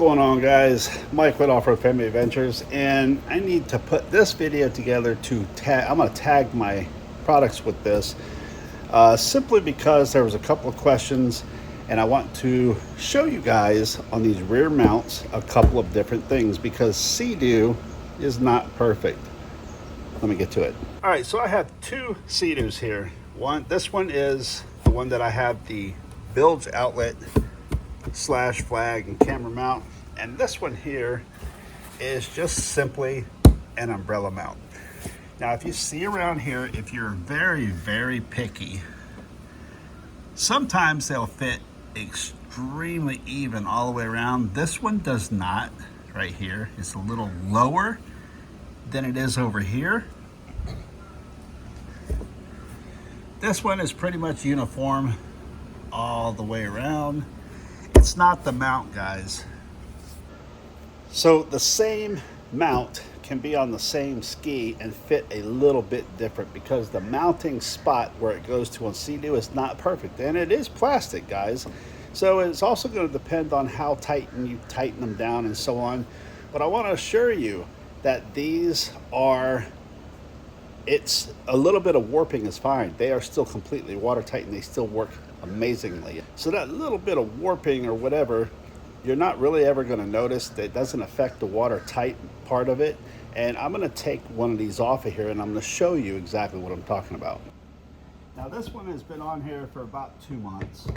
Going on, guys? Mike with Off-Road Family Adventures, and I need to put this video together to tag. I'm going to tag my products with this simply because there was a couple of questions, and I want to show you guys on these rear mounts a couple of different things because seadoo is not perfect. Let me get to it. All right, so I have two seadoos here. This one is the one that I have the bilge outlet slash flag and camera mount, and this one here is just simply an umbrella mount. Now if you see around here, if you're very picky, sometimes they'll fit extremely even all the way around. This one does not. Right here, it's a little lower than it is over here. This one is pretty much uniform all the way around. It's not the mount, guys. So the same mount can be on the same ski and fit a little bit different because the mounting spot where it goes to on seadoo is not perfect, and it is plastic, guys. So it's also going to depend on how tight you tighten them down and so on. But I want to assure you that these are, it's a little bit of warping is fine. They are still completely watertight and they still work amazingly. So that little bit of warping or whatever, you're not really ever going to notice. That doesn't affect the watertight part of it. And I'm going to take one of these off of here and I'm going to show you exactly what I'm talking about. Now this one has been on here for about 2 months.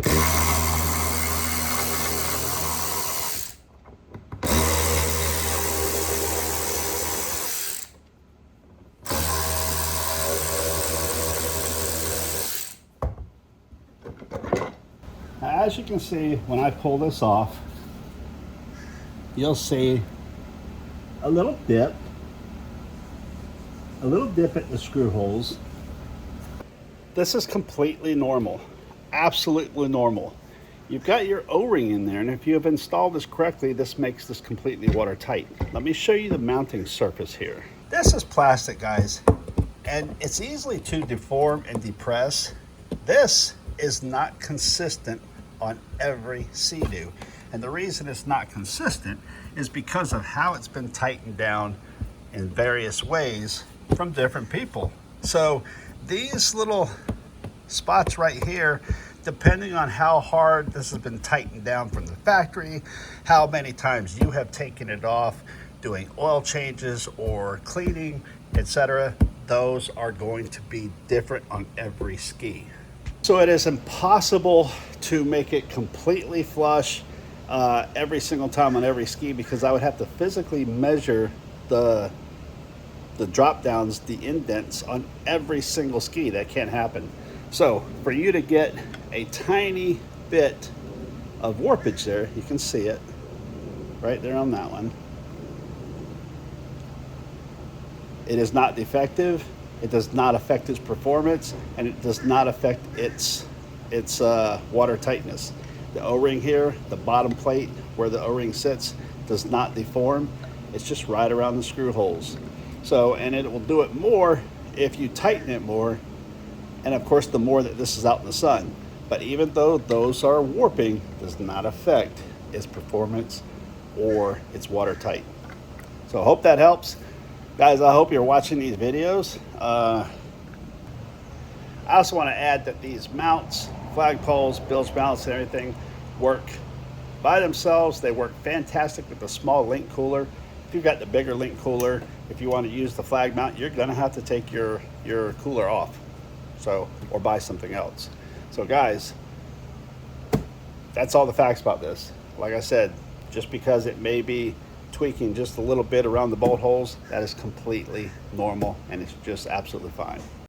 As you can see, when I pull this off, you'll see a little dip at the screw holes. This is completely normal, absolutely normal. You've got your O-ring in there, and if you have installed this correctly, this makes this completely watertight. Let me show you the mounting surface here. This is plastic, guys, and it's easily to deform and depress. This is not consistent on every seadoo, and the reason it's not consistent is because of how it's been tightened down in various ways from different people. So these little spots right here, depending on how hard this has been tightened down from the factory, how many times you have taken it off doing oil changes or cleaning, etc., those are going to be different on every ski. So it is impossible to make it completely flush every single time on every ski, because I would have to physically measure the drop downs, the indents on every single ski. That can't happen. So for you to get a tiny bit of warpage there, you can see it right there on that one. It is not defective. It does not affect its performance, and it does not affect its water tightness. The O-ring here, the bottom plate where the O-ring sits, does not deform. It's just right around the screw holes. So, and it will do it more if you tighten it more, and of course the more that this is out in the sun. But even though those are warping, does not affect its performance or its watertight. So I hope that helps. Guys, I hope you're watching these videos. I also want to add that these mounts, flagpoles, bilge mounts, and everything work by themselves. They work fantastic with the small link cooler. If you've got the bigger link cooler, if you want to use the flag mount, you're going to have to take your cooler off, so, or buy something else. So guys, that's all the facts about this. Like I said, just because it may be tweaking just a little bit around the bolt holes, that is completely normal, and it's just absolutely fine.